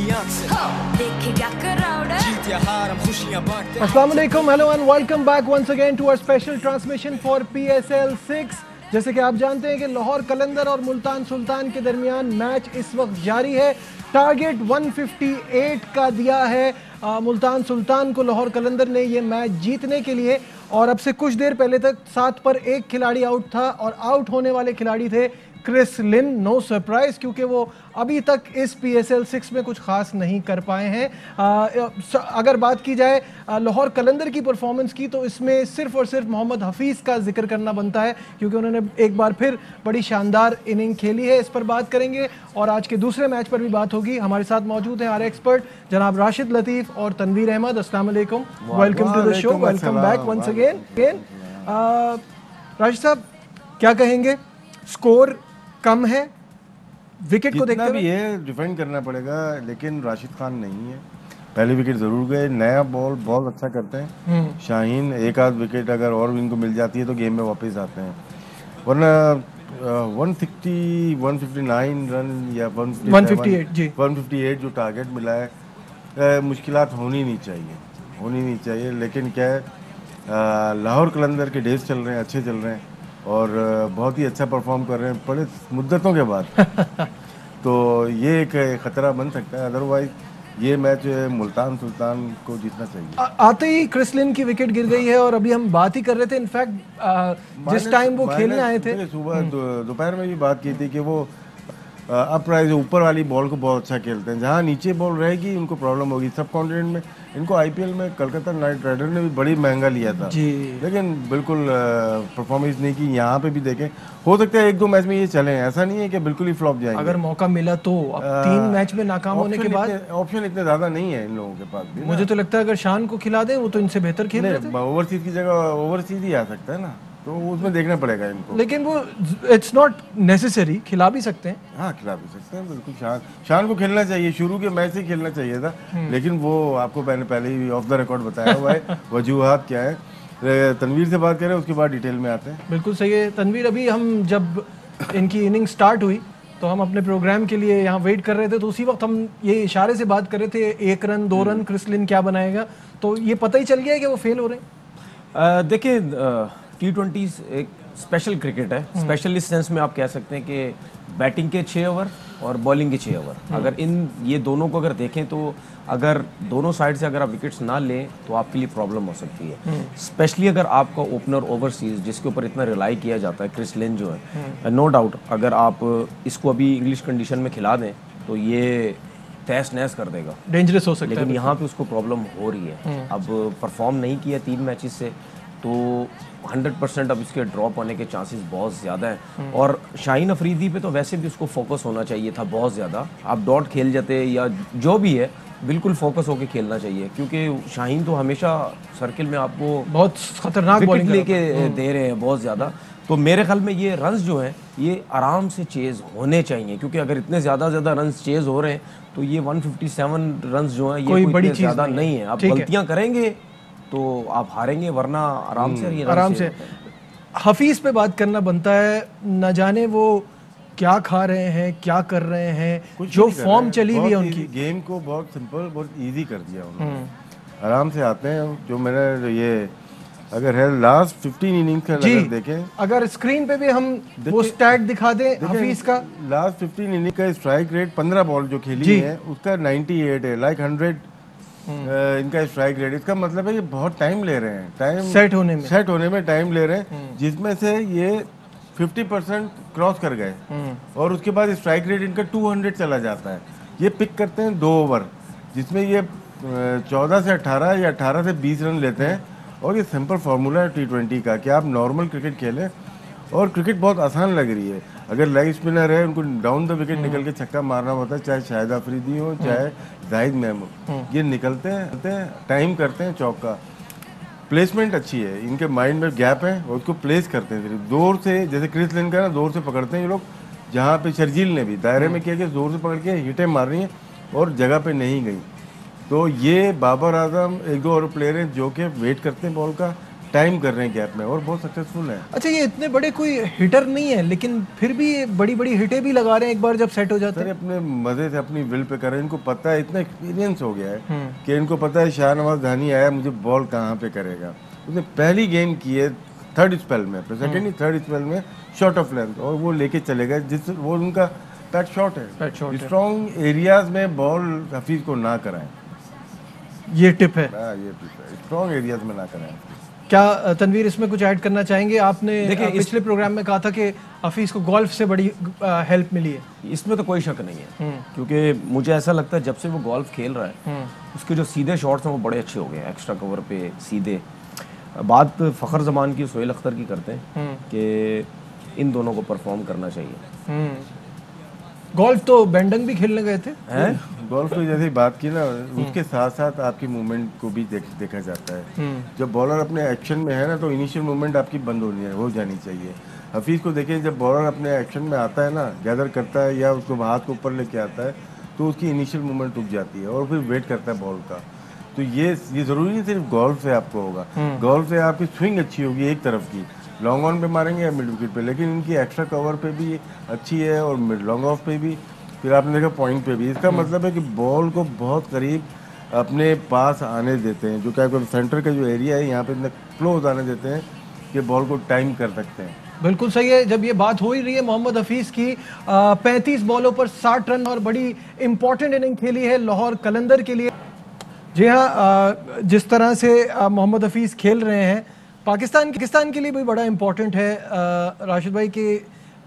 की आंख से देखेगा क्राउड जीत या हार हम खुशियां बांटते हैं। अस्सलाम वालेकुम, hello and welcome back once again to our special transmission for PSL 6। जैसे कि आप जानते हैं कि लाहौर कलंदर और मुल्तान सुल्तान के दरमियान मैच इस वक्त जारी है। टारगेट 158 का दिया है मुल्तान सुल्तान को लाहौर कलंदर ने ये मैच जीतने के लिए, और अब से कुछ देर पहले तक 7 पर 1 खिलाड़ी आउट था और आउट होने वाले खिलाड़ी थे क्रिस लिन। नो सरप्राइज, क्योंकि वो अभी तक इस PSL 6 में कुछ खास नहीं कर पाए हैं। अगर बात की जाए लाहौर कलंदर की परफॉर्मेंस की, तो इसमें सिर्फ और सिर्फ मोहम्मद हफीज़ का जिक्र करना बनता है, क्योंकि उन्होंने एक बार फिर बड़ी शानदार इनिंग खेली है। इस पर बात करेंगे और आज के दूसरे मैच पर भी बात होगी। हमारे साथ मौजूद हैं हमारे एक्सपर्ट जनाब राशिद लतीफ़ और तनवीर अहमद। अस्सलाम वालेकुम, welcome to the show, welcome back once again. Rashid साहब, क्या कहेंगे? स्कोर कम है, विकेट को देखते भी है, डिफेंड करना पड़ेगा, लेकिन राशिद खान नहीं है। पहले विकेट जरूर गए, नया बॉल बहुत अच्छा करते हैं शाहीन। एक आध विकेट अगर और इनको मिल जाती है तो गेम में वापस आते हैं, वरना 160 159 रन या 158 जो टारगेट मिला है, मुश्किलात होनी नहीं चाहिए। लेकिन क्या है, लाहौर कलंदर के डेज चल रहे हैं, अच्छे चल रहे हैं और बहुत ही अच्छा परफॉर्म कर रहे हैं बड़े मुद्दतों के बाद तो ये एक खतरा बन सकता है। अदरवाइज ये मैच मुल्तान सुल्तान को जीतना चाहिए। आते ही क्रिस लिन की विकेट गिर गई है और अभी हम बात ही कर रहे थे, इनफैक्ट जिस टाइम वो खेलने आए थे, सुबह दोपहर में भी बात की थी कि वो अपराइज ऊपर वाली बॉल को बहुत अच्छा खेलते हैं। जहाँ नीचे बॉल रहेगी उनको प्रॉब्लम होगी। सब कॉन्टिनेंट में इनको IPL में कलकत्ता नाइट राइडर ने भी बड़ी महंगा लिया था जी, लेकिन बिल्कुल परफॉर्मेंस नहीं की। यहाँ पे भी देखें, हो सकता है 1-2 मैच में ये चले, ऐसा नहीं है कि बिल्कुल ही फ्लॉप जाएंगे। अगर मौका मिला तो। अब 3 मैच में नाकाम होने के बाद ऑप्शन इतने ज्यादा नहीं है इन लोगों के पास भी। मुझे तो लगता है अगर शान को खिला दें, वो तो इनसे बेहतर खेल रहे थे। ओवरसीज की जगह ओवरसीज ही आ सकता है ना, तो उसमें देखना पड़ेगा इनको। लेकिन वो इट्स नॉट नेसेसरी, खिला भी सकते हैं। हाँ, खिला भी सकते हैं बिल्कुल। शान को खेलना चाहिए, शुरू के मैच से खेलना चाहिए था, लेकिन वो आपको मैंने पहले ही ऑफ द रिकॉर्ड बताया हुआ है वजूहात क्या है। तनवीर से बात करें, उसके बाद डिटेल में आते हैं। बिल्कुल सही है तनवीर। अभी हम जब इनकी इनिंग स्टार्ट हुई तो हम अपने प्रोग्राम के लिए यहाँ वेट कर रहे थे, तो उसी वक्त हम ये इशारे से बात कर रहे थे 1 रन 2 रन क्रिस लिन क्या बनाएगा, तो ये पता ही चल गया है कि वो फेल हो रहे हैं। देखिए, T20 एक स्पेशल क्रिकेट है। स्पेशल इस सेंस में आप कह सकते हैं कि बैटिंग के 6 ओवर और बॉलिंग के 6 ओवर, अगर ये दोनों को अगर देखें तो अगर दोनों साइड से अगर आप विकेट्स ना लें तो आपके लिए प्रॉब्लम हो सकती है। स्पेशली अगर आपका ओपनर ओवरसीज जिसके ऊपर इतना रिलाई किया जाता है, क्रिस लिन जो है, नो डाउट अगर आप इसको अभी इंग्लिश कंडीशन में खिला दें तो ये तहस नहस कर देगा, डेंजरस हो सकता है। लेकिन यहाँ पे उसको प्रॉब्लम हो रही है। अब परफॉर्म नहीं किया 3 मैचेस से, तो 100% अब इसके ड्रॉप होने के चांसेस बहुत ज़्यादा हैं। और शाहीन अफरीदी पे तो वैसे भी उसको फोकस होना चाहिए था बहुत ज़्यादा। आप डॉट खेल जाते या जो भी है, बिल्कुल फोकस होके खेलना चाहिए, क्योंकि शाहीन तो हमेशा सर्किल में आपको बहुत खतरनाक विकेट लेके दे रहे हैं बहुत ज़्यादा। तो मेरे ख्याल में ये रन्स जो हैं ये आराम से चेज़ होने चाहिए, क्योंकि अगर इतने ज़्यादा रन्स चेज़ हो रहे हैं तो ये 157 रन्स जो हैं ये कोई बड़ी ज़्यादा नहीं है। आप गलतियाँ करेंगे तो आप हारेंगे, वरना आराम से हफीज पे बात करना बनता है। न जाने वो क्या खा रहे हैं, क्या कर रहे हैं, जो फॉर्म चली हुई है उनकी। गेम को बहुत सिंपल, बहुत इजी कर दिया उन्होंने। आराम से आते हैं। जो मैंने ये अगर है लास्ट 15 इनिंग्स का अगर देखें, अगर स्क्रीन पे भी हम वो स्टैट दिखा दें हफीज का, लास्ट 15 इनिंग का स्ट्राइक रेट 15 बॉल जो खेली है उसका 98 है, लाइक 100 इनका स्ट्राइक रेट। इसका मतलब है ये बहुत टाइम ले रहे हैं, टाइम सेट होने में टाइम ले रहे हैं, जिसमें से ये 50% क्रॉस कर गए और उसके बाद स्ट्राइक रेट इनका 200 चला जाता है। ये पिक करते हैं 2 ओवर जिसमें ये 14 से 18 या 18 से 20 रन लेते हैं। और ये सिंपल फार्मूला है T20 का कि आप नॉर्मल क्रिकेट खेलें, और क्रिकेट बहुत आसान लग रही है। अगर लेग स्पिनर है, उनको डाउन द विकेट निकल के छक्का मारना होता है, चाहे शाहिद अफरीदी हो चाहे जाहिद महमूद, ये निकलते हैं, टाइम करते हैं चौक का। प्लेसमेंट अच्छी है, इनके माइंड में गैप है और उसको प्लेस करते हैं सिर्फ जोर से। जैसे क्रिस लिन का ना, जोर से पकड़ते हैं ये लोग, जहाँ पे शर्जील ने भी दायरे में किया कि जोर से पकड़ के हिटें मार रही हैं और जगह पे नहीं गई। तो ये बाबर आजम, 1-2 और प्लेयर हैं जो कि वेट करते हैं बॉल का, टाइम कर रहे हैं गैप में और बहुत सक्सेसफुल है। अच्छा, ये इतने बड़े कोई हिटर नहीं है, लेकिन फिर भी बड़ी बड़ी हिटें भी लगा रहे हैं एक बार जब सेट हो जाते हैं। अपने मजे से अपनी विल पे कर रहे हैं। इनको पता है, इतना एक्सपीरियंस हो गया है कि इनको पता है शाहनवाज धानी आया मुझे बॉल कहाँ पे करेगा। उसने पहली गेंद की है थर्ड स्पेल में, सेकेंड नहीं थर्ड स्पेल में शॉट ऑफ लेंथ, और वो लेके चले गए जिस वो उनका पैट शॉट है। स्ट्रॉन्ग एरियाज में बॉल हफीज को ना कराएं, ये टिप है। ये टिप है, स्ट्रॉन्ग एरियाज में ना कराएं। क्या तनवीर इसमें कुछ ऐड करना चाहेंगे? आपने देखिए पिछले प्रोग्राम में कहा था कि हफीज को गोल्फ से बड़ी हेल्प मिली है। इसमें तो कोई शक नहीं है, क्योंकि मुझे ऐसा लगता है जब से वो गोल्फ खेल रहा है उसके जो सीधे शॉट्स हैं वो बड़े अच्छे हो गए हैं, एक्स्ट्रा कवर पे सीधे। बात फखर जमान की, सोहेल अख्तर की करते हैं कि इन दोनों को परफॉर्म करना चाहिए। गोल्फ तो बेंडन भी खेलने गए थे। गोल्फ की जैसे बात की ना, उसके साथ साथ आपकी मूवमेंट को भी देखा जाता है। जब बॉलर अपने एक्शन में है ना तो इनिशियल मूवमेंट आपकी बंद हो जानी चाहिए। हफीज को देखें, जब बॉलर अपने एक्शन में आता है ना, गैदर करता है या उसको हाथ को ऊपर लेके आता है तो उसकी इनिशियल मूवमेंट रुक जाती है और फिर वेट करता है बॉल का। तो ये जरूरी नहीं सिर्फ गोल्फ से आपको होगा। गोल्फ से आपकी स्विंग अच्छी होगी एक तरफ की, लॉन्ग ऑन पे मारेंगे या मिड विकेट पे, लेकिन इनकी एक्स्ट्रा कवर पे भी अच्छी है और मिड लॉन्ग ऑफ पे भी, फिर आपने देखा पॉइंट पे भी। इसका मतलब है कि बॉल को बहुत करीब अपने पास आने देते हैं, जो क्या सेंटर का जो एरिया है यहाँ पे इतना क्लोज आने देते हैं कि बॉल को टाइम कर सकते हैं। बिल्कुल सही है। जब ये बात हो ही रही है मोहम्मद हफीज की, 35 बॉलों पर 60 रन और बड़ी इंपॉर्टेंट इनिंग खेली है लाहौर कलंदर के लिए। जी हाँ, जिस तरह से मोहम्मद हफीज खेल रहे हैं पाकिस्तान के लिए भी बड़ा इंपॉर्टेंट है राशिद भाई कि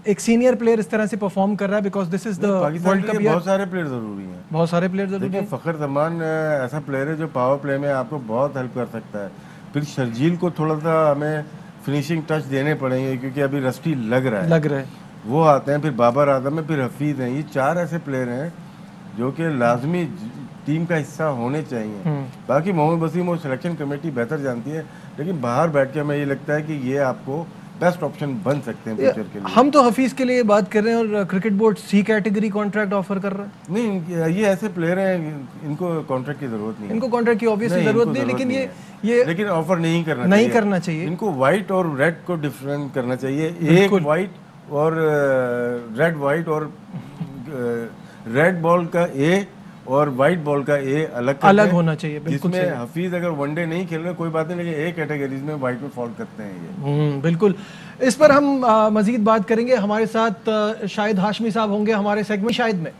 एक सीनियर प्लेयर इस तरह से परफॉर्म कर रहा है, because this is the world cup. बहुत सारे प्लेयर जरूरी हैं, बहुत सारे प्लेयर जरूरी हैं। फखर जमान ऐसा प्लेयर है जो पावर प्ले में आपको बहुत हेल्प कर सकता है। फिर शर्जील को थोड़ा सा हमें फिनिशिंग टच देने पड़ेंगे क्योंकि अभी रस्टी लग रहा है। वो आते हैं, फिर बाबर आदम है, फिर हफीज हैं। ये 4 ऐसे प्लेयर हैं जो कि लाजमी टीम का हिस्सा होने चाहिए। बाकी मोहम्मद वसीम और सिलेक्शन कमेटी बेहतर जानती है, लेकिन बाहर बैठ के हमें ये लगता है कि ये आपको बेस्ट ऑप्शन बन सकते हैं फ्यूचर के लिए। हम तो हफीज के लिए बात कर रहे हैं और cricket board C category contract offer कर रहा है। नहीं, ये ऐसे प्लेयर हैं, इनको कॉन्ट्रैक्ट की जरूरत नहीं है। इनको कॉन्ट्रैक्ट की ऑब्वियसली जरूरत नहीं, लेकिन ये लेकिन ऑफर नहीं करना चाहिए। इनको व्हाइट और रेड को डिफरेंट करना चाहिए। एक व्हाइट और रेड व्हाइट और रेड बॉल का ए और व्हाइट बॉल का ए अलग होना चाहिए। बिल्कुल, जिसमें हफीज अगर वनडे नहीं खेल रहे कोई बात नहीं, लेकिन ए कैटेगरीज में व्हाइट में फॉल करते हैं ये। बिल्कुल, इस पर हम मजीद बात करेंगे। हमारे साथ शाहिद हाशमी साहब होंगे हमारे सेगमेंट शाहिद में।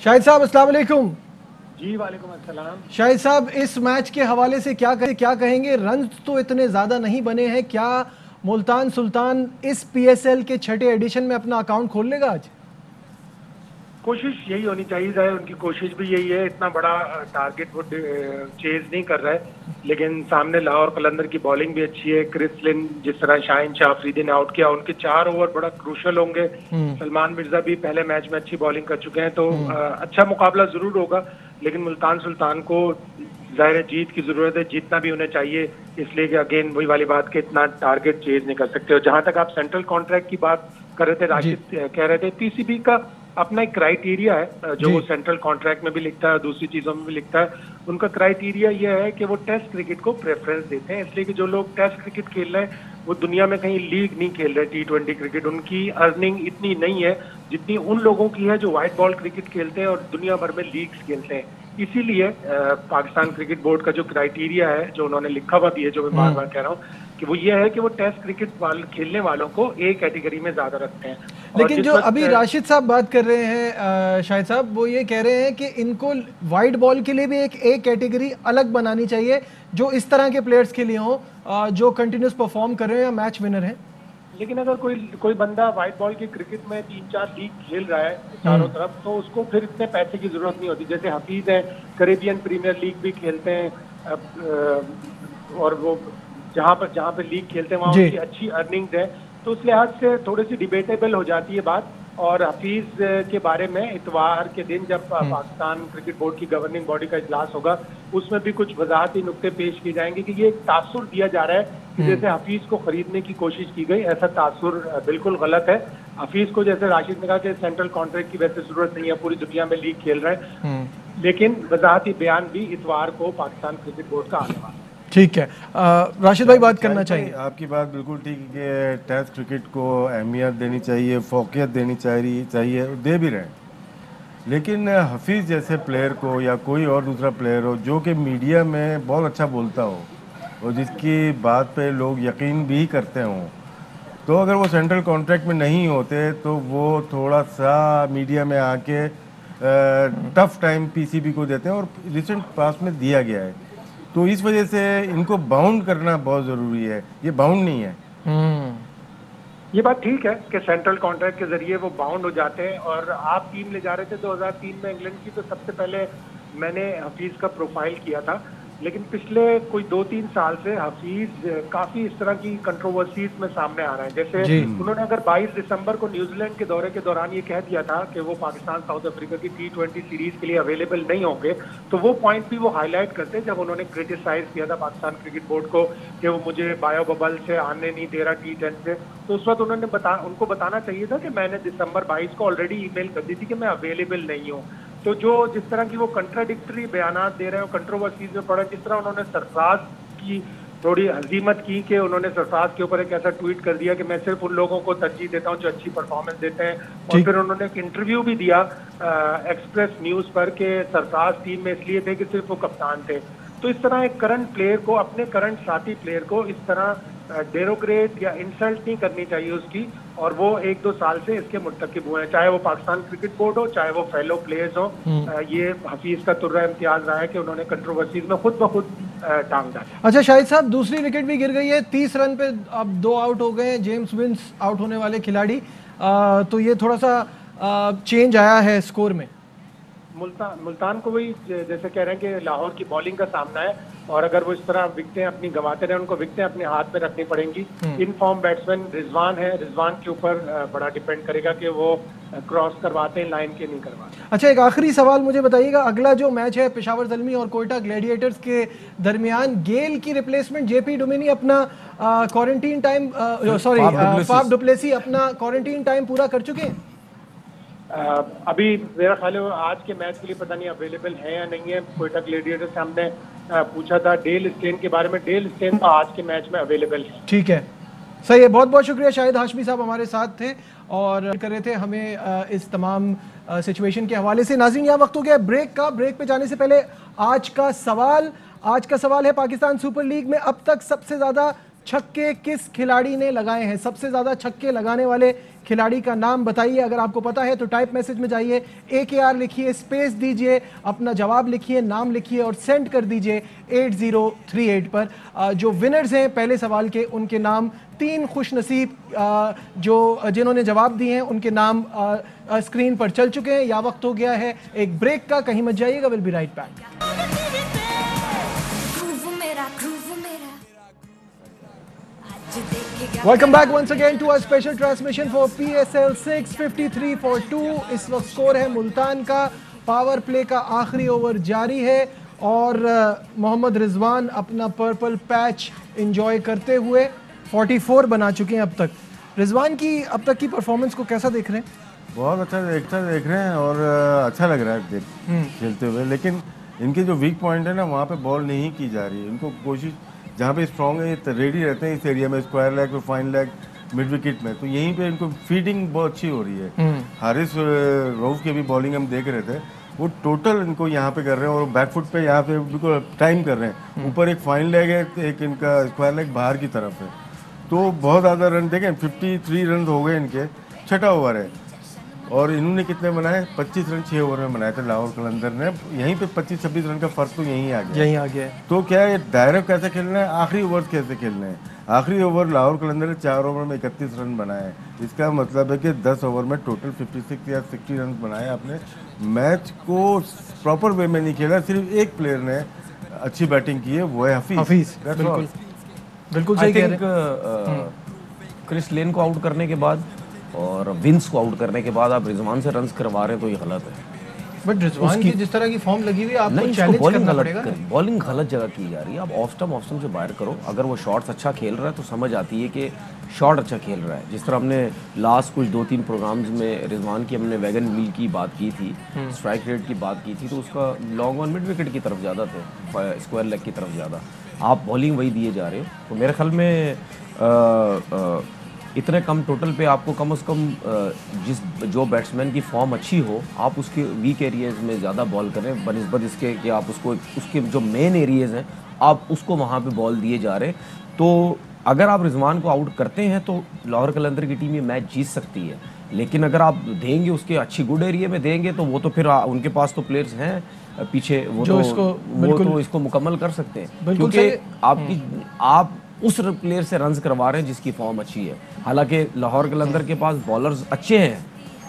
शाहिद साहब अस्सलाम वालेकुम। जी वालेकुम अस्सलाम। शाहिद साहब, इस मैच के हवाले से क्या कहेंगे? रन तो इतने ज्यादा नहीं बने हैं, क्या मुल्तान सुल्तान इस पीएसएल के 6ठे एडिशन में अपना अकाउंट खोल लेगा आज? कोशिश यही होनी चाहिए, उनकी कोशिश भी यही है। इतना बड़ा टारगेट वो चेज नहीं कर रहा है, लेकिन सामने लाहौर कलंदर की बॉलिंग भी अच्छी है। क्रिस लिन, जिस तरह शाहिन शाह अफरीदी ने आउट किया, उनके 4 ओवर बड़ा क्रूशल होंगे। सलमान मिर्जा भी पहले मैच में अच्छी बॉलिंग कर चुके हैं, तो अच्छा मुकाबला जरूर होगा। लेकिन मुल्तान सुल्तान को जाहिर जीत की जरूरत है, जीतना भी उन्हें चाहिए, इसलिए कि अगेन वही वाली बात कि इतना टारगेट चेज नहीं कर सकते। और जहां तक आप सेंट्रल कॉन्ट्रैक्ट की बात कर रहे थे, राशिद कह रहे थे, पीसीबी का अपना एक क्राइटेरिया है जो वो सेंट्रल कॉन्ट्रैक्ट में भी लिखता है, दूसरी चीजों में भी लिखता है। उनका क्राइटेरिया यह है कि वो टेस्ट क्रिकेट को प्रेफरेंस देते हैं, इसलिए कि जो लोग टेस्ट क्रिकेट खेल रहे हैं वो दुनिया में कहीं लीग नहीं खेल रहे। T20 क्रिकेट, उनकी अर्निंग इतनी नहीं है जितनी उन लोगों की है जो व्हाइट बॉल क्रिकेट खेलते हैं और दुनिया भर में लीग्स खेलते हैं। इसीलिए पाकिस्तान क्रिकेट बोर्ड का जो क्राइटेरिया है, जो उन्होंने लिखा हुआ भी है, जो मैं बार बार कह रहा हूँ, कि वो ये है कि वो टेस्ट क्रिकेट खेलने वालों को ए कैटेगरी में ज्यादा रखते हैं। लेकिन जो अभी राशिद साहब बात कर रहे हैं, शाहिद साहब, वो ये कह रहे हैं कि इनको व्हाइट बॉल के लिए भी एक ए कैटेगरी अलग बनानी चाहिए, जो इस तरह के प्लेयर्स के लिए हो, जो कंटिन्यूस परफॉर्म कर रहे हैं या मैच विनर हैं। लेकिन अगर कोई बंदा व्हाइट बॉल के क्रिकेट में 3-4 लीग खेल रहा है चारों तरफ, तो उसको फिर इतने पैसे की जरूरत नहीं होती। जैसे हफीज है, कैरेबियन प्रीमियर लीग भी खेलते हैं, और वो जहाँ पे लीग खेलते हैं वहाँ उनकी अच्छी अर्निंग्स है, तो उस लिहाज से थोड़ी सी डिबेटेबल हो जाती है बात। और हफीज के बारे में इतवार के दिन जब पाकिस्तान क्रिकेट बोर्ड की गवर्निंग बॉडी का इजलास होगा, उसमें भी कुछ वजाहती नुक्ते पेश किए जाएंगे कि ये एक तासुर दिया जा रहा है कि जैसे हफीज को खरीदने की कोशिश की गई। ऐसा तासुर बिल्कुल गलत है। हफीज को, जैसे राशिद ने कहा कि सेंट्रल कॉन्ट्रैक्ट की वैसे जरूरत नहीं है, पूरी दुनिया में लीग खेल रहे हैं। लेकिन वजाहती बयान भी इतवार को पाकिस्तान क्रिकेट बोर्ड का आने वाला है। ठीक है, राशिद भाई बात करना चाहिए। आपकी बात बिल्कुल ठीक है कि टेस्ट क्रिकेट को अहमियत देनी चाहिए, फोकियत देनी चाहिए, दे भी रहे हैं। लेकिन हफीज़ जैसे प्लेयर को या कोई और दूसरा प्लेयर हो जो कि मीडिया में बहुत अच्छा बोलता हो और जिसकी बात पे लोग यकीन भी करते हों, तो अगर वो सेंट्रल कॉन्ट्रैक्ट में नहीं होते तो वो थोड़ा सा मीडिया में आके टफ टाइम पीसीबी को देते हैं और रिसेंट पास में दिया गया है। तो इस वजह से इनको बाउंड करना बहुत ज़रूरी है, ये बाउंड नहीं है। ये बात ठीक है कि सेंट्रल कॉन्ट्रैक्ट के जरिए वो बाउंड हो जाते हैं। और आप टीम ले जा रहे थे 2003 में इंग्लैंड की, तो सबसे पहले मैंने हफीज़ का प्रोफाइल किया था, लेकिन पिछले कोई 2-3 साल से हफीज काफी इस तरह की कंट्रोवर्सीज में सामने आ रहा है। जैसे उन्होंने अगर 22 दिसंबर को न्यूजीलैंड के दौरे के दौरान ये कह दिया था कि वो पाकिस्तान साउथ अफ्रीका की T20 सीरीज के लिए अवेलेबल नहीं होंगे, तो वो पॉइंट भी वो हाईलाइट करते जब उन्होंने क्रिटिसाइज किया था पाकिस्तान क्रिकेट बोर्ड को कि वो मुझे बायो बबल से आने नहीं दे रहा T10 से। तो उस वक्त उन्होंने उनको बताना चाहिए था कि मैंने दिसंबर 22 को ऑलरेडी ईमेल कर दी थी कि मैं अवेलेबल नहीं हूँ। तो जो जिस तरह की वो कंट्राडिक्टरी बयानात दे रहे हो, कंट्रोवर्सीज में पड़ा, जिस तरह उन्होंने सरफराज की थोड़ी हजीमत की कि उन्होंने सरफराज के ऊपर एक ऐसा ट्वीट कर दिया कि मैं सिर्फ उन लोगों को तरजीह देता हूं जो अच्छी परफॉर्मेंस देते हैं, और फिर उन्होंने एक इंटरव्यू भी दिया एक्सप्रेस न्यूज पर कि सरफराज टीम में इसलिए थे कि सिर्फ वो कप्तान थे। तो इस तरह एक करंट प्लेयर को, अपने करंट साथी प्लेयर को इस तरह डेरोग्रेट या इंसल्ट नहीं करनी चाहिए उसकी, और वो 1-2 साल से इसके मुर्तकिब हुए हैं, चाहे वो पाकिस्तान क्रिकेट बोर्ड हो, चाहे वो फेलो प्लेयर्स हो। ये हफीज का तुर्रा इम्तियाज रहा है कि उन्होंने कंट्रोवर्सीज में खुद ब खुद टांग डाला। अच्छा शाहिद साहब, दूसरी विकेट भी गिर गई है, 30 रन पे अब 2 आउट हो गए, जेम्स विंस आउट होने वाले खिलाड़ी, तो ये थोड़ा सा चेंज आया है स्कोर में। मुल्तान को वही जैसे कह रहे हैं कि लाहौर की बॉलिंग का सामना है, और अगर वो इस तरह विकेटें अपनी गंवाते रहे, उनको विकेटें अपने हाथ में रखनी पड़ेंगी। इन फॉर्म बैट्समैन रिजवान है, रिजवान के ऊपर बड़ा डिपेंड करेगा कि वो क्रॉस करवाते हैं लाइन के नहीं करवाते। अच्छा, एक आखिरी सवाल मुझे बताइएगा, अगला जो मैच है पेशावर ज़ल्मी और कोयटा ग्लैडिएटर्स के दरमियान, गेल की रिप्लेसमेंट जेपी डुमिनी अपना क्वारंटीन टाइम, फाफ डुप्लेसी अपना क्वारंटीन टाइम पूरा कर चुके हैं। अभी मेरा ख्याल है आज के मैच के लिए पता नहीं अवेलेबल है या नहीं है। कोयटा ग्लैडिएटर्स से हमने पूछा था डेल स्टेन के बारे में, डेल स्टेन तो आज के मैच में अवेलेबल है। ठीक है, सही है, बहुत बहुत शुक्रिया। शाहिद हाशमी साहब हमारे साथ थे और कर रहे थे हमें इस तमाम सिचुएशन के हवाले से। नाज़रीन, यहाँ वक्त हो गया ब्रेक का। ब्रेक पे जाने से पहले आज का सवाल है, पाकिस्तान सुपर लीग में अब तक सबसे ज़्यादा छक्के किस खिलाड़ी ने लगाए हैं? सबसे ज़्यादा छक्के लगाने वाले खिलाड़ी का नाम बताइए। अगर आपको पता है तो टाइप मैसेज में जाइए, AKR लिखिए, स्पेस दीजिए, अपना जवाब लिखिए, नाम लिखिए और सेंड कर दीजिए 8038 पर। जो विनर्स हैं पहले सवाल के, उनके नाम 3 खुशनसीब जिन्होंने जवाब दिए हैं उनके नाम स्क्रीन पर चल चुके हैं। या वक्त हो गया है एक ब्रेक का, कहीं मत जाइएगा, will be right back. Welcome back once again to our special transmission for PSL 6 53 for 2। इस वक्त स्कोर है मुल्तान का, पावर प्ले का आखिरी ओवर जारी है और मोहम्मद रिजवान अपना पर्पल पैच एंजॉय करते हुए 44 बना चुके हैं अब तक। रिजवान की अब तक की परफॉर्मेंस को कैसा देख रहे हैं? बहुत अच्छा देख रहे हैं और अच्छा लग रहा है खेलते हुए, लेकिन इनके जो वीक पॉइंट है ना, वहाँ पे बॉल नहीं की जा रही है। इनको कोशिश जहाँ पे स्ट्रॉन्ग है, ये रेडी रहते हैं इस एरिया में, square leg, fine leg, mid wicket में, तो यहीं पे इनको फीडिंग बहुत अच्छी हो रही है। हारिस रऊफ की भी बॉलिंग हम देख रहे थे, वो टोटल इनको यहाँ पे कर रहे हैं और बैकफुट पे यहाँ पे बिल्कुल टाइम कर रहे हैं। ऊपर एक फाइन लेग है, एक इनका स्क्वायर लेग बाहर की तरफ है, तो बहुत ज़्यादा रन देखें, 53 रन हो गए इनके, 6ठा ओवर है। और इन्होंने कितने बनाए? 25 रन 6 ओवर में बनाए थे लाहौर कलंदर ने। यहीं पे 25-26 रन का फर्क तो यहीं आ गया। तो क्या है, डायरेक्ट कैसे खेलना है, आखिरी ओवर कैसे खेलने हैं? आखिरी ओवर लाहौर कलंदर ने 4 ओवर में 31 रन बनाए। इसका मतलब है कि 10 ओवर में टोटल 56 या 60 रन बनाए। आपने मैच को प्रॉपर वे में नहीं खेला, सिर्फ एक प्लेयर ने अच्छी बैटिंग की है, वो है हफीज। बिल्कुल सही कह रहे हैं। क्रिस लेन को आउट करने के बाद और विंस को आउट करने के बाद आप रिजवान से रन्स करवा रहे हैं, तो ये गलत है। बट रिजवान की जिस तरह की फॉर्म लगी हुई है, आपको चैलेंज करना पड़ेगा। बॉलिंग गलत जगह की जा रही है। आप ऑफ स्टंप से बाहर करो। अगर वो शॉट्स अच्छा खेल रहा है तो समझ आती है कि शॉट अच्छा खेल रहा है। जिस तरह हमने लास्ट कुछ 2-3 प्रोग्राम्स में रिजवान की हमने वैगन व्हील की बात की थी, स्ट्राइक रेट की बात की थी, तो उसका लॉन्ग ऑन मिड विकेट की तरफ ज़्यादा थे, स्क्वायर लेग की तरफ ज़्यादा। आप बॉलिंग वही दिए जा रहे हो, तो मेरे ख्याल में इतने कम टोटल पे आपको कम से कम जो बैट्समैन की फॉर्म अच्छी हो, आप उसके वीक एरियाज में ज़्यादा बॉल करें बनिस्बत इसके कि आप उसको उसके जो मेन एरियाज हैं आप उसको वहाँ पे बॉल दिए जा रहे। तो अगर आप रिजवान को आउट करते हैं तो लाहौर कलंदर की टीम ये मैच जीत सकती है, लेकिन अगर आप देंगे उसके अच्छी गुड एरिया में देंगे तो वो तो फिर उनके पास तो प्लेयर्स हैं पीछे, वो तो इसको मुकम्मल कर सकते हैं, क्योंकि आप उस प्लेयर से रन्स करवा रहे हैं जिसकी फॉर्म अच्छी है। हालांकि लाहौर कलंदर के पास बॉलर्स अच्छे हैं,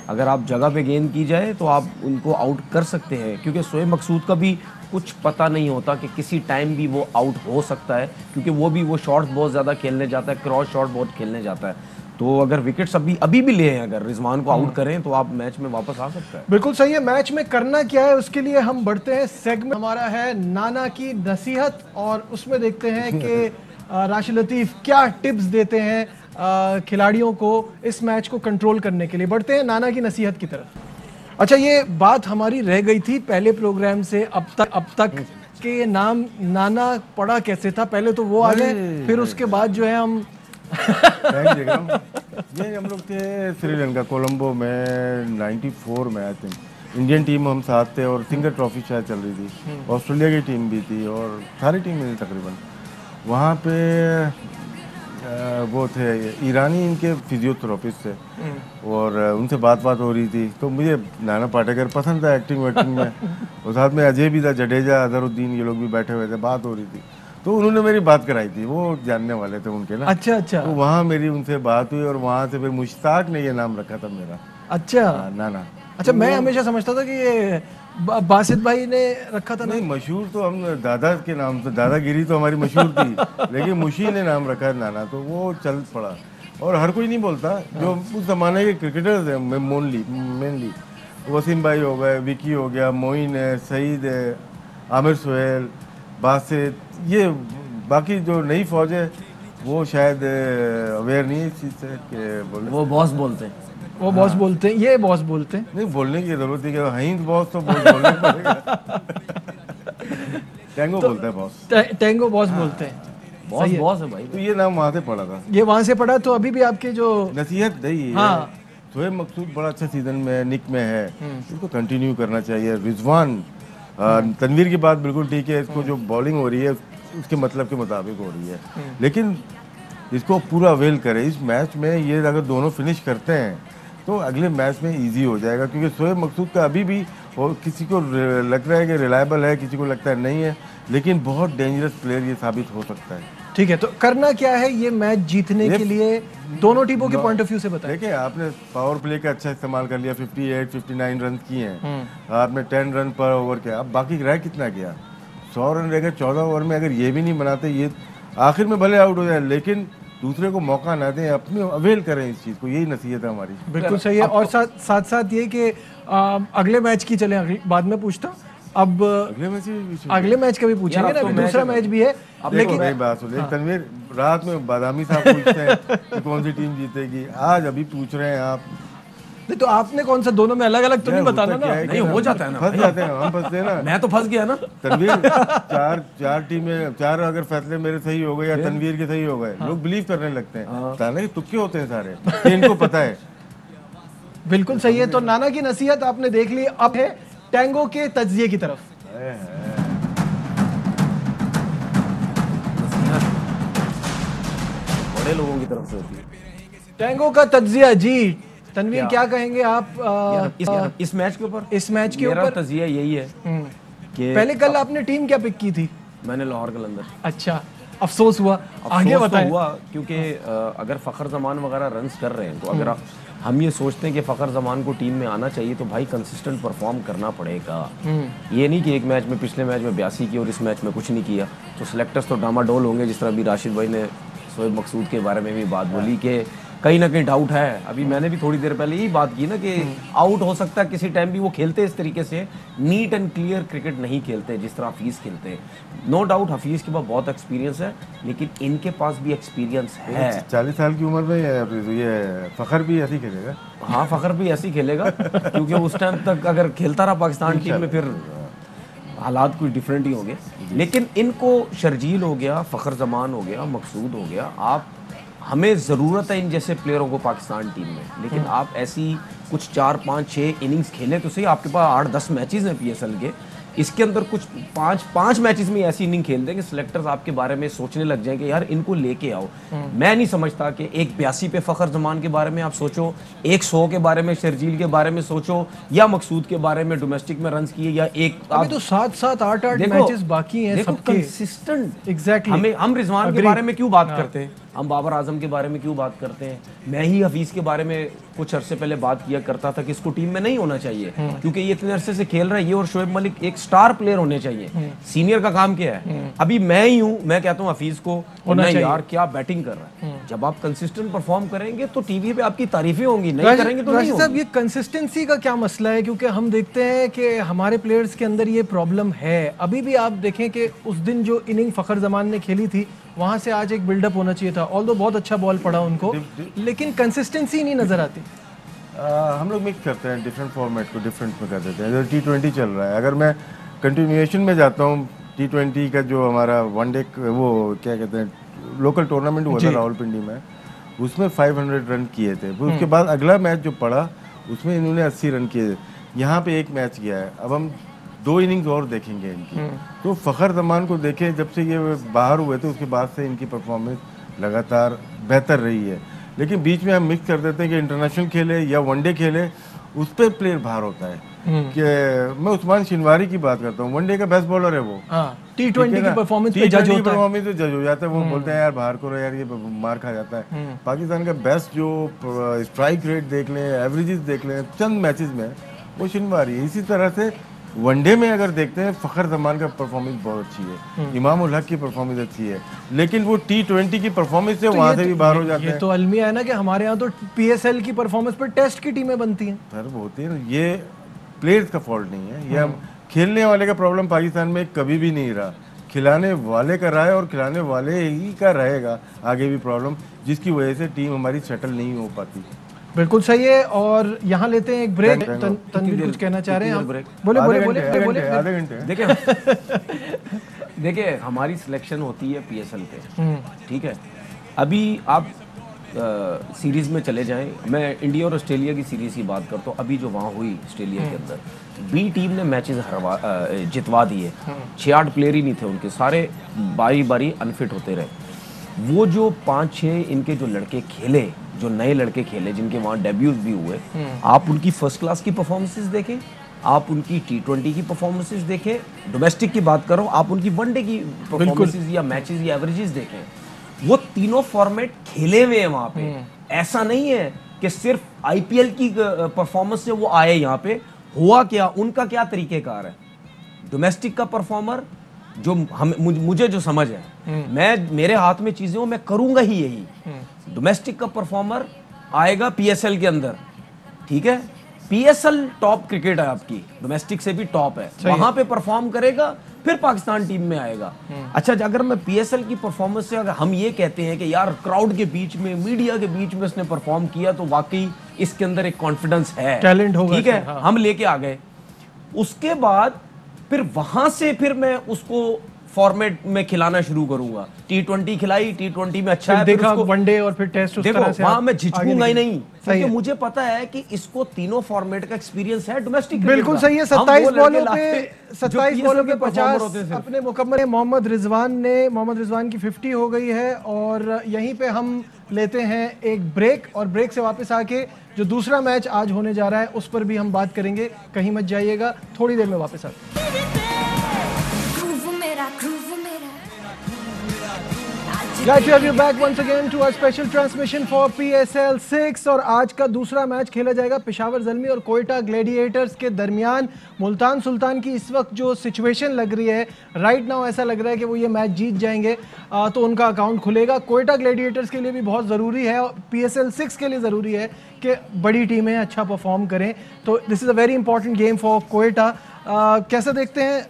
अगर आप जगह पे गेंद की जाए तो आप उनको आउट कर सकते हैं, क्योंकि शोएब मकसूद का भी कुछ पता नहीं होता कि किसी टाइम भी वो आउट हो सकता है, क्योंकि वो शॉट्स बहुत ज़्यादा खेलने जाता है, क्रॉस शॉट बहुत खेलने जाता है। तो अगर विकेट्स अभी भी ले हैं, अगर रिजवान को आउट करें तो आप मैच में वापस आ सकता है। बिल्कुल सही है। मैच में करना क्या है उसके लिए हम बढ़ते हैं। सेगमेंट हमारा है नाना की नसीहत, और उसमें देखते हैं कि राशिद लतीफ़ क्या टिप्स देते हैं खिलाड़ियों को इस मैच को कंट्रोल करने के लिए। बढ़ते हैं नाना की नसीहत की तरफ। अच्छा, ये बात हमारी रह गई थी पहले प्रोग्राम से, अब तक के नाम नाना पड़ा कैसे था? पहले तो वो आ गए, फिर उसके बाद जो है हम ये हम लोग थे श्रीलंका कोलंबो में 94 में, आई थिंक इंडियन टीम हम साथ थे और सिंगर ट्रॉफी शायद चल रही थी, ऑस्ट्रेलिया की टीम भी थी और सारी टीम थी तकरीबन। वहाँ पे वो थे ईरानी, इनके फिजियोथेरेपिस्ट थे और उनसे बात हो रही थी, तो मुझे नाना पाटेकर पसंद था एक्टिंग वैक्टिंग में, और साथ में अजय भी था, जडेजा, अजहरुद्दीन, ये लोग भी बैठे हुए थे, बात हो रही थी, तो उन्होंने मेरी बात कराई थी, वो जानने वाले थे उनके ना। अच्छा। तो वहाँ मेरी उनसे बात हुई और वहाँ से फिर मुश्ताक ने ये नाम रखा था मेरा। अच्छा। नाना। अच्छा, मैं हमेशा समझता था कि ये बासित भाई ने रखा था। नहीं, मशहूर तो हम दादा के नाम से, दादागिरी तो हमारी मशहूर थी, लेकिन मुशी ने नाम रखा है नाना, तो वो चल पड़ा। और हर कोई नहीं बोलता, जो उस जमाने के क्रिकेटर्स हैं मेनली वसीम भाई हो गए, विकी हो गया, मोइन है, सईद है, आमिर सुहेल, बासित, ये बाकी जो नई फौज है वो शायद अवेयर नहीं है इस चीज़ से कि वो बॉस बोलते हैं, वो बॉस बोलते हैं, ये बॉस बोलते हैं। नहीं, बोलने की जरूरत है कि हिंद बॉस तो बोलने पड़ेगा। टैंगो बोलता है बॉस, टैंगो बॉस बोलते हैं। बॉस है भाई, तो ये नाम वहाँ से पड़ा था, ये वहाँ से पड़ा। तो अभी भी आपके जो नसीहत नहीं है, शोएब मकसूद बड़ा अच्छा सीजन में निक में है, इसको कंटिन्यू करना चाहिए। रिजवान, तनवीर की बात बिल्कुल ठीक है, इसको जो बॉलिंग हो रही है उसके मतलब के मुताबिक हो रही है, लेकिन इसको पूरा अवेल करे। इस मैच में ये अगर दोनों फिनिश करते हैं तो अगले मैच में इजी हो जाएगा, क्योंकि शोएब मकसूद का अभी भी किसी को लग रहा है कि रिलायबल है, किसी को लगता है नहीं है, लेकिन बहुत डेंजरस प्लेयर ये साबित हो सकता है। ठीक है, तो करना क्या है ये मैच जीतने के लिए दोनों टीमों के पॉइंट ऑफ व्यू से बताएं। देखिए, आपने पावर प्ले का अच्छा इस्तेमाल कर लिया, 58-59 रन किए हैं, आपने 10 रन पर ओवर किया, अब बाकी रह कितना किया? 100 रन रह गए 14 ओवर में। अगर ये भी नहीं बनाते, ये आखिर में भले आउट हो जाए, लेकिन दूसरे को मौका ना दें, अपने अवेल करें इस चीज़ को, यही नसीहत है हमारी। बिल्कुल सही है। और साथ ये कि अगले मैच की चलें, बाद में पूछता हूँ, अब अगले मैच का भी पूछेंगे ना, दूसरा मैच भी है। लेकिन नई बात सुनिए, तनवीर रात में बादामी साहब पूछते हैं कि कौन सी टीम जीतेगी, आज अभी पूछ रहे हैं आप। नहीं तो आपने कौन सा, दोनों में अलग अलग तो नहीं बताना ना। नहीं, हो जाता है ना, फंस जाते हैं हम, फंसते हैं ना। मैं तो फंस गया ना तनवीर, चार टीमें, चार अगर फैसले मेरे सही हो गए या तनवीर के सही हो गए, लोग बिलीव करने लगते हैं, हालांकि तुक्के होते हैं सारे, इनको पता है। बिल्कुल सही है। तो नाना की नसीहत आपने देख ली, अब है टैंगो के तज्जिए की तरफ। बड़े लोगों की तरफ से होती है टैंगो का तज्जिया। जी तनवीर, क्या कहेंगे आप इस मैच के ऊपर? इस मैच के ऊपर मेरा तज्जिया यही है कि पहले कल आपने टीम क्या पिक की थी? मैंने लाहौर कलंदर। अच्छा, अफसोस हुआ, आगे बताएं। हुआ क्योंकि अगर फ़खर जमान वगैरह रन्स कर रहे हैं, तो अगर हम ये सोचते हैं कि फ़खर जमान को टीम में आना चाहिए, तो भाई कंसिस्टेंट परफॉर्म करना पड़ेगा। ये नहीं कि एक मैच में, पिछले मैच में 82 की और इस मैच में कुछ नहीं किया, तो सिलेक्टर्स तो डामाडोल होंगे। जिस तरह अभी राशिद भाई ने शोएब मकसूद के बारे में भी बात बोली कि कहीं ना कहीं डाउट है। अभी मैंने भी थोड़ी देर पहले यही बात की ना कि आउट हो सकता है किसी टाइम भी। वो खेलते इस तरीके से नीट एंड क्लियर क्रिकेट नहीं खेलते जिस तरह हफीज़ खेलते हैं। नो डाउट हफीज़ के पास बहुत एक्सपीरियंस है, लेकिन इनके पास भी एक्सपीरियंस है। 40 साल की उम्र में ये फ़खर भी ऐसे ही खेलेगा। हाँ, फ़खर भी ऐसे ही खेलेगा क्योंकि उस टाइम तक अगर खेलता रहा पाकिस्तान टीम में फिर हालात कुछ डिफरेंट ही होंगे। लेकिन इनको शर्जील हो गया, फ़खर जमान हो गया, मकसूद हो गया, आप हमें ज़रूरत है इन जैसे प्लेयरों को पाकिस्तान टीम में। लेकिन आप ऐसी कुछ 4, 5, 6 इनिंग्स खेलें तो सही। आपके पास 8-10 मैचेस हैं PSL के, इसके अंदर कुछ 5 मैचेस में ऐसी इनिंग खेल दें कि सिलेक्टर्स आपके बारे में सोचने लग जाएं कि यार इनको लेके आओ। मैं नहीं समझता कि एक 82 पे फ़खर जमान के बारे में आप सोचो, एक 100 के बारे में शर्जील के बारे में सोचो, या मकसूद के बारे में डोमेस्टिक में रन किए, या एक अभी तो 7-7, 8-8 मैचेस बाकी हैं सबके। Consistent exactly. हम रिजवान के बारे में क्यों बात करते हैं, हम बाबर आजम के बारे में क्यों बात करते हैं। मैं ही हफीज़ के बारे में कुछ अरसे पहले बात किया करता था कि इसको टीम में नहीं होना चाहिए क्योंकि ये इतने अरसे से खेल रहा है। ये और शोएब मलिक एक स्टार प्लेयर होने चाहिए। सीनियर का काम क्या है? अभी मैं ही हूँ, मैं कहता हूँ हफीज़ को होना चाहिए। यार क्या बैटिंग कर रहा है। जब आप कंसिस्टेंट परफॉर्म करेंगे तो टीवी पे आपकी तारीफें होंगी, नहीं करेंगे तो नहीं होगी। ये कंसिस्टेंसी का क्या मसला है? क्योंकि हम देखते हैं कि हमारे प्लेयर्स के अंदर ये प्रॉब्लम है। अभी भी आप देखें कि उस दिन जो इनिंग फ़खर जमान ने खेली थी वहां से आज एक बिल्डअप होना चाहिए था। ऑल्दो बहुत अच्छा बॉल पड़ा उनको, लेकिन कंसिस्टेंसी नहीं नजर आती। हम लोग मिक्स करते हैं डिफरेंट फॉर्मेट को, डिफरेंट में कर देते हैं। जैसे T20 चल रहा है, अगर मैं कंटिन्यूएशन में जाता हूँ, T20 का जो हमारा वनडे वो क्या कहते हैं लोकल टूर्नामेंट हुआ था रावलपिंडी में, उसमें 500 रन किए थे। फिर उसके बाद अगला मैच जो पड़ा उसमें इन्होंने 80 रन किए। यहाँ पे एक मैच गया है, अब हम 2 इनिंग्स और देखेंगे इनकी। तो फ़खर जमान को देखें, जब से ये बाहर हुए थे उसके बाद से इनकी परफॉर्मेंस लगातार बेहतर रही है। लेकिन बीच में हम मिक्स कर देते हैं कि इंटरनेशनल खेले या वनडे खेले, उस पर प्लेयर बाहर होता है। कि मैं उस्मान शिनवारी की बात करता हूँ, वनडे का बेस्ट बॉलर है वो। T20 की परफॉर्मेंस पे जज होता है। परफॉर्मेंस पे जज हो जाता है। वो बोलते हैं यार बाहर करो यार, ये मार खा जाता है। पाकिस्तान का बेस्ट जो स्ट्राइक रेट देख लें, एवरेजेस देख लें चंद मैचेस में, वो शिनवारी है। इसी तरह से वनडे में अगर देखते हैं फ़खर जमान का परफॉर्मेंस बहुत अच्छी है, इमाम उल हक की परफॉर्मेंस अच्छी है, लेकिन वो T20 की परफॉर्मेंस से वहाँ से भी बाहर हो जाते हैं। ये तो अलमिया है ना कि हमारे यहाँ तो PSL की परफॉर्मेंस पर टेस्ट की टीमें बनती हैं। सर होती है ना, ये प्लेयर्स का फॉल्ट नहीं है, ये खेलने वाले का प्रॉब्लम पाकिस्तान में कभी भी नहीं रहा। खिलाने वाले का रहा है और खिलाने वाले ही का रहेगा आगे भी प्रॉब्लम, जिसकी वजह से टीम हमारी सेटल नहीं हो पाती। बिल्कुल सही है। और यहाँ लेते हैं एक ब्रेक। तनवीर कुछ कहना चाह रहे हैं? बोले आधे घंटे। देखिए हमारी सिलेक्शन होती है PSL पे, ठीक है। अभी आप सीरीज में चले जाएं, मैं इंडिया और ऑस्ट्रेलिया की सीरीज की बात करता हूँ। अभी जो वहाँ हुई ऑस्ट्रेलिया के अंदर, B टीम ने मैचेस जितवा दिए। 6-8 प्लेयर ही नहीं थे उनके, सारे बारी बारी अनफिट होते रहे। वो जो 5-6 इनके जो लड़के खेले, जो नए लड़के खेले, जिनके वहाँ डेब्यूज भी हुए, आप उनकी फर्स्ट क्लास की परफॉर्मेंसेस देखें, आप उनकी T20 की परफॉर्मेंसेस देखें, डोमेस्टिक की बात करो, आप उनकी वनडे की परफॉर्मेंसेस या मैचेस या एवरेजेस देखें। वो तीनों फॉर्मेट खेले हुए हैं वहाँ पे। ऐसा नहीं है कि सिर्फ IPL की परफॉर्मेंस से वो आए यहाँ पे। हुआ क्या, उनका क्या तरीकेकार है। डोमेस्टिक का परफॉर्मर जो मुझे जो समझ है, मेरे हाथ में चीजें हो, मैं करूंगा ही यही। डोमेस्टिक का परफॉर्मर आएगा PSL के अंदर, ठीक है। PSL टॉप क्रिकेट है आपकी, डोमेस्टिक से भी टॉप है, वहां पे परफॉर्म करेगा, फिर पाकिस्तान टीम में आएगा। अच्छा, अगर मैं PSL की परफॉर्मेंस से अगर हम ये कहते हैं कि यार क्राउड के बीच में, मीडिया के बीच में इसने परफॉर्म किया, तो वाकई इसके अंदर एक कॉन्फिडेंस है, टैलेंट होगा, ठीक है। हाँ। हम लेके आ गए। उसके बाद फिर वहां से फिर मैं उसको फॉर्मेट में खिलाना शुरू करूंगा। T20 खिलाई, T20 में अच्छा है, देखा वनडे और फिर टेस्ट, उस तरह से वहां मैं झिझकूंगा ही नहीं, क्योंकि मुझे पता है कि इसको तीनों फॉर्मेट का एक्सपीरियंस है डोमेस्टिक। बिल्कुल सही है। 27 बॉलों पे 50 अपने मुकम्मल। मोहम्मद रिजवान की 50 हो गई है। और यहीं पे हम लेते हैं एक ब्रेक, और ब्रेक से वापस आके जो दूसरा मैच आज होने जा रहा है उस पर भी हम बात करेंगे। कहीं मत जाइएगा, थोड़ी देर में वापस आते हैं। ग्रूव मेरा आज Glad to have you back once again to our special transmission for PSL 6 और आज का दूसरा मैच खेला जाएगा पेशावर ज़ल्मी और कोयटा ग्लैडिएटर्स के दरमियान। मुल्तान सुल्तान की इस वक्त जो सिचुएशन लग रही है राइट नाउ, ऐसा लग रहा है कि वो ये मैच जीत जाएंगे तो उनका अकाउंट खुलेगा। कोयटा ग्लैडिएटर्स के लिए भी बहुत ज़रूरी है और PSL 6 के लिए ज़रूरी है कि बड़ी टीमें अच्छा परफॉर्म करें, तो this is a very important game for Quetta. कैसा देखते हैं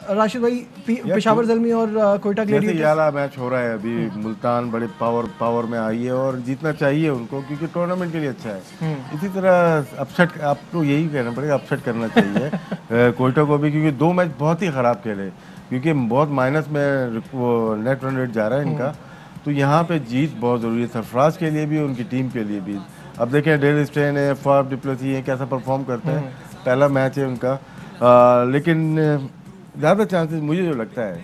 राशिद भाई पेशावर ज़ल्मी और कोयटा ग्लैडिएटर्स? ये वाला मैच हो रहा है अभी। मुल्तान बड़े पावर में आई है और जीतना चाहिए उनको क्योंकि टूर्नामेंट के लिए अच्छा है। इसी तरह अपसेट, आपको यही कहना पड़ेगा, अपसेट करना चाहिए कोयटा को भी, क्योंकि 2 मैच बहुत ही ख़राब खेले, क्योंकि बहुत माइनस में वो नेट रन रेट जा रहा है इनका, तो यहाँ पे जीत बहुत ज़रूरी है सरफराज के लिए भी, उनकी टीम के लिए भी। अब देखें डेल स्टेन है, फाफ डिप्लोसी है, कैसा परफॉर्म करते हैं, पहला मैच है उनका, लेकिन ज़्यादा चांसेस मुझे जो लगता है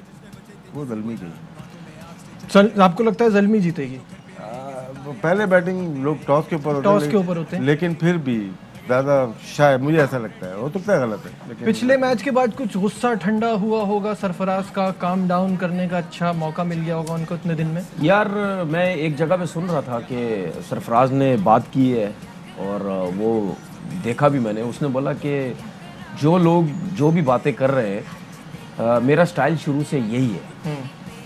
वो ज़ल्मी की। आपको लगता है ज़ल्मी जीतेगी? पहले बैटिंग लोग टॉस के ऊपर होते हैं, लेकिन फिर भी ज़्यादा शायद मुझे ऐसा लगता है, हो सकता है गलत है, लेकिन पिछले मैच के बाद कुछ गुस्सा ठंडा हुआ होगा सरफराज का, काम डाउन करने का अच्छा मौका मिल गया होगा उनको इतने दिन में। यार मैं एक जगह पे सुन रहा था कि सरफराज ने बात की है और वो देखा भी मैंने, उसने बोला कि जो लोग जो भी बातें कर रहे हैं मेरा स्टाइल शुरू से यही है,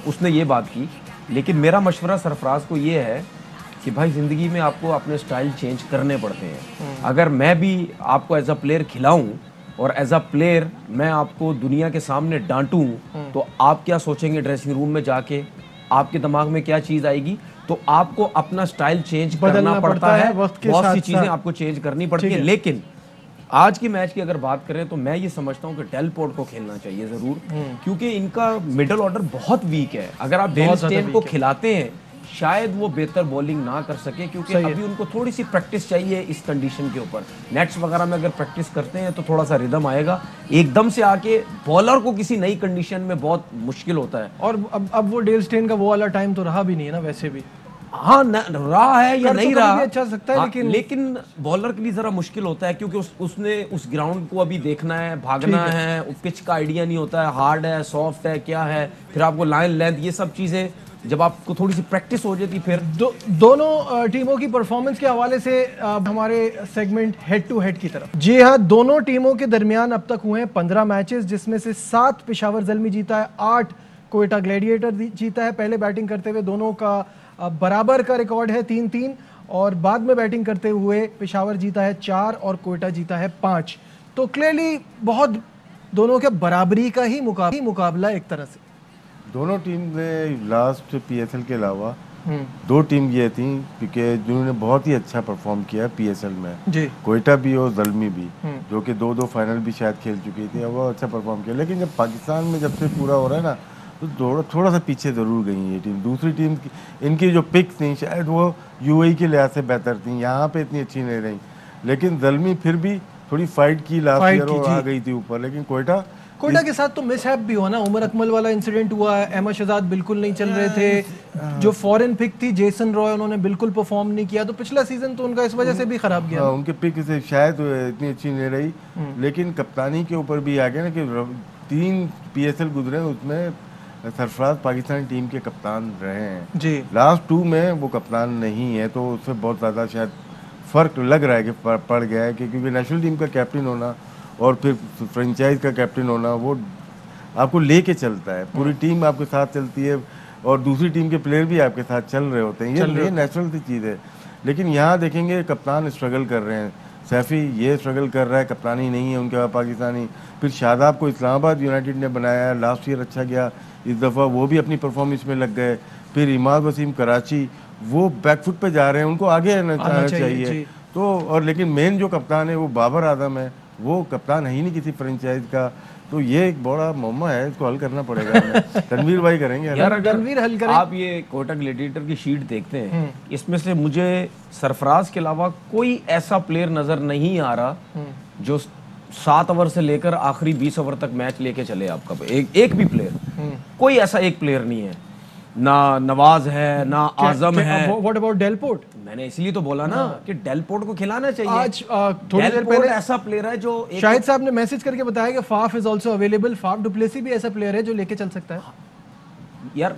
उसने ये बात की। लेकिन मेरा मशवरा सरफराज को ये है कि भाई ज़िंदगी में आपको अपने स्टाइल चेंज करने पड़ते हैं। अगर मैं भी आपको एज अ प्लेयर खिलाऊं और एज अ प्लेयर मैं आपको दुनिया के सामने डांटूं तो आप क्या सोचेंगे ड्रेसिंग रूम में जाके, आपके दिमाग में क्या चीज़ आएगी, तो आपको अपना स्टाइल चेंज करना पड़ता है, बहुत सी चीज़ें आपको चेंज करनी पड़ती है। लेकिन आज की मैच की अगर बात करें तो मैं ये समझता हूं कि डेल पोर्ट को खेलना चाहिए जरूर, क्योंकि इनका मिडिल ऑर्डर बहुत वीक है। अगर आप डेल स्टेन को खिलाते हैं शायद वो बेहतर बॉलिंग ना कर सके, क्योंकि अभी उनको थोड़ी सी प्रैक्टिस चाहिए इस कंडीशन के ऊपर। नेट्स वगैरह में अगर प्रैक्टिस करते हैं तो थोड़ा सा रिदम आएगा, एकदम से आके बॉलर को किसी नई कंडीशन में बहुत मुश्किल होता है। और अब वो डेल स्टेन का वो वाला टाइम तो रहा भी नहीं है ना वैसे भी। हाँ रहा है या नहीं रहा अच्छा सकता है, लेकिन बॉलर के लिए जरा मुश्किल होता है, क्योंकि उसने उस ग्राउंड को अभी देखना है, भागना है, पिच का आइडिया नहीं होता है, हार्ड है, सॉफ्ट है, क्या है, फिर आपको लाइन लेंथ, ये सब चीजें जब आपको थोड़ी सी प्रैक्टिस हो जाती फिर दोनों टीमों की परफॉर्मेंस के हवाले से हमारे सेगमेंट हेड टू हेड की तरफ। जी हाँ, दोनों टीमों के दरमियान अब तक हुए हैं 15 मैचेस, जिसमें से 7 पेशावर ज़ल्मी जीता है, 8 कोयटा ग्लैडिएटर जीता है। पहले बैटिंग करते हुए दोनों का बराबर का रिकॉर्ड है 3-3 और बाद में बैटिंग करते हुए पेशावर जीता है 4 और कोयटा जीता है 5। तो क्लियरली बहुत दोनों के बराबरी का ही मुकाबला एक तरह से। दोनों टीम ने लास्ट PSL के अलावा 2 टीम ये थी क्योंकि जिन्होंने बहुत ही अच्छा परफॉर्म किया PSL में जी। कोयटा भी और ज़ल्मी भी, जो कि 2-2 फाइनल भी शायद खेल चुकी थी, वो अच्छा परफॉर्म किया। लेकिन जब पाकिस्तान में जब से पूरा हो रहा है ना तो थोड़ा सा पीछे ज़रूर गई ये टीम। दूसरी टीम की इनकी जो पिक्स थी शायद वो UAE के लिहाज से बेहतर थी, यहाँ पे इतनी अच्छी नहीं रही, लेकिन ज़ल्मी फिर भी थोड़ी फाइट की लास्ट ईयर और आ गई थी ऊपर। लेकिन कोयटा के साथ तो मिसहैप भी हुआ ना, उमर अकमल वाला इंसिडेंट हुआ, अहमद शहजाद बिल्कुल नहीं चल रहे थे, जो फॉरेन पिक थी जेसन रॉय उन्होंने बिल्कुल परफॉर्म नहीं किया, तो पिछला सीजन तो उनका इस वजह से भी खराब गया। उनके पिक से शायद इतनी अच्छी नहीं रही, लेकिन कप्तानी के ऊपर भी आ गया ना कि 3 PSL गुजरे, उसमें सरफराज पाकिस्तानी टीम के कप्तान रहे हैं जी। लास्ट 2 में वो कप्तान नहीं है, तो उससे बहुत ज़्यादा शायद फ़र्क लग रहा है कि पड़ गया है, क्योंकि नेशनल टीम का कैप्टन होना और फिर फ्रेंचाइज का कैप्टन होना वो आपको लेके चलता है, पूरी टीम आपके साथ चलती है और दूसरी टीम के प्लेयर भी आपके साथ चल रहे होते हैं, ये नेचुरल सी चीज़ है। लेकिन यहाँ देखेंगे कप्तान स्ट्रगल कर रहे हैं, सैफी ये स्ट्रगल कर रहा है, कप्तानी नहीं है उनके पास पाकिस्तानी। फिर शादाब को इस्लामाबाद यूनाइटेड ने बनाया, लास्ट ईयर अच्छा गया, इस दफ़ा वो भी अपनी परफॉर्मेंस में लग गए। फिर इमाद वसीम कराची वो बैकफुट पे जा रहे हैं, उनको आगे आना चाहिए। तो और लेकिन मेन जो कप्तान है वो बाबर आजम है, वो कप्तान है ही नहीं किसी फ्रेंचाइज का, तो ये एक बड़ा मुअम्मा है, इसको हल करना पड़ेगा। तनवीर भाई करेंगे यार, तनवीर हल करें। आप ये कोयटा ग्लैडिएटर की शीट देखते हैं, इसमें से मुझे सरफराज के अलावा कोई ऐसा प्लेयर नजर नहीं आ रहा जो 7 ओवर से लेकर आखिरी 20 ओवर तक मैच लेके चले आपका। एक भी प्लेयर, कोई ऐसा एक प्लेयर नहीं है, ना नवाज है ना आजम है। What about Delport? मैंने इसलिए तो बोला ना कि डेल पोर्ट को खिलाना चाहिए। आज थोड़ी देर पहले ऐसा प्लेयर है जो शाहिद साहब ने मैसेज करके बताया कि Faf is also available. Faf du Plessis भी ऐसा प्लेयर है जो लेके चल सकता है। यार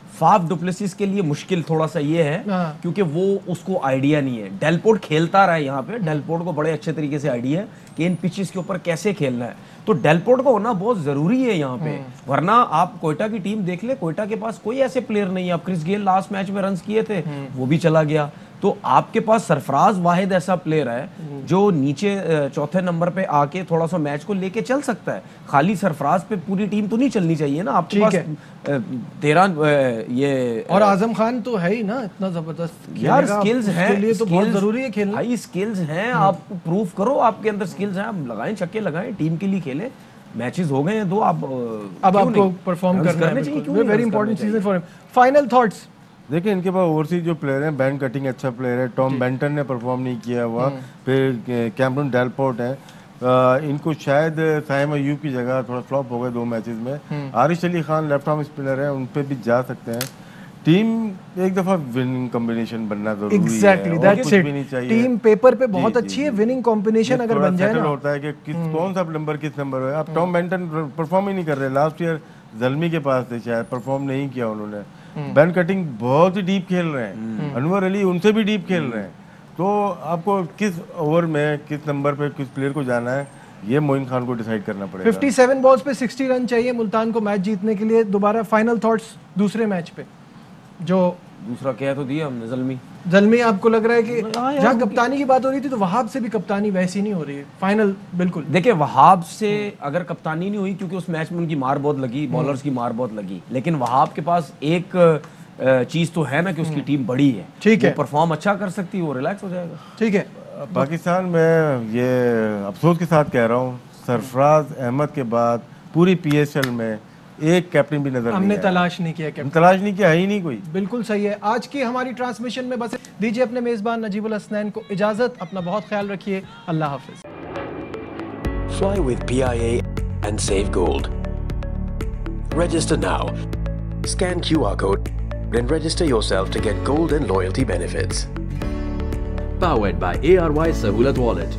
फाफ डुप्लेसिस के लिए मुश्किल थोड़ा सा ये है क्योंकि वो उसको आइडिया नहीं है। डेलपोर्ट खेलता रहा है यहाँ पे, डेलपोर्ट को बड़े अच्छे तरीके से आइडिया है कि इन पिचेस के ऊपर कैसे खेलना है, तो डेलपोर्ट को होना बहुत जरूरी है यहाँ पे। वरना आप कोयटा की टीम देख ले, कोयटा के पास कोई ऐसे प्लेयर नहीं है। अब क्रिस गेल लास्ट मैच में रन किए थे, वो भी चला गया, तो आपके पास सरफराज वाहिद ऐसा प्लेयर है जो नीचे चौथे नंबर पे आके थोड़ा सा मैच को लेके चल सकता है। खाली सरफराज पे पूरी टीम तो नहीं चलनी चाहिए ना, आपके पास 13 ये और आजम खान तो है ही ना इतना जबरदस्त यार, स्किल्स हैं, लिए तो बहुत जरूरी है खेलना। भाई स्किल्स हैं, आप प्रूव करो आपके अंदर स्किल्स हैं, आप लगाएं छक्के लगाएं, टीम के लिए खेलें। मैचेस हो गए हैं 2, अब आपको परफॉर्म करना चाहिए, very important season for him. Final thoughts? देखिए इनके पास ओवरसीज जो प्लेयर हैं, बेन कटिंग अच्छा प्लेयर है, टॉम बेंटन ने परफॉर्म नहीं किया हुआ, फिर कैमरून डेलपोर्ट है, इनको शायद साइम अयूब की जगह थोड़ा फ्लॉप हो गए 2 मैचेस में। Aarish Ali Khan left arm spinner है, उन पे भी जा सकते हैं। टीम एक दफा विनिंग कॉम्बिनेशन बनना जरूरी है। Exactly, that's it. Team paper पे बहुत अच्छी है, विनिंग कॉम्बिनेशन अगर बन जाए ना, होता है कि कौन सा नंबर किस नंबर है। अब टॉम बेंटन परफॉर्म ही नहीं कर रहे, लास्ट ईयर जल्मी के पास थे, शायद परफॉर्म नहीं किया उन्होंने। बेन कटिंग बहुत ही डीप खेल रहे हैं, अनवर अली उनसे भी डीप खेल रहे हैं, तो आपको किस ओवर में किस नंबर पे किस प्लेयर को जाना है, ये मोइन खान को डिसाइड करना पड़ेगा। 57 बॉल्स पे 60 रन चाहिए मुल्तान को मैच जीतने के लिए। दोबारा फाइनल थॉट्स दूसरे मैच पे? जो दूसरा क्या तो दिया हमने, जल्मी आपको लग रहा है कि जहाँ कप्तानी की बात हो रही थी तो वहाब से भी कप्तानी वैसी नहीं हो रही है फाइनल? बिल्कुल। देखिए वहाब से अगर कप्तानी नहीं हुई, क्योंकि उस मैच में उनकी मार बहुत लगी, बॉलर्स की मार बहुत लगी, लेकिन वहाब के पास एक चीज तो है ना कि उसकी टीम बड़ी है, ठीक है, परफॉर्म अच्छा कर सकती है, वो रिलैक्स हो जाएगा। ठीक है। पाकिस्तान में ये अफसोस के साथ कह रहा हूँ, सरफराज अहमद के बाद पूरी PSL में एक कैप्टन भी नजर हमने तलाश नहीं किया, कैप्टन तलाश नहीं किया, है ही नहीं कोई। बिल्कुल सही है। आज की हमारी ट्रांसमिशन में बस दीजिए अपने मेजबान नजीबुल हसनैन को इजाजत। अपना बहुत ख्याल रखिए, अल्लाह हाफिज। Fly with PIA and save gold. Register now. Scan QR code and register yourself to get gold and loyalty benefits. Powered by ARY Sahulat Wallet.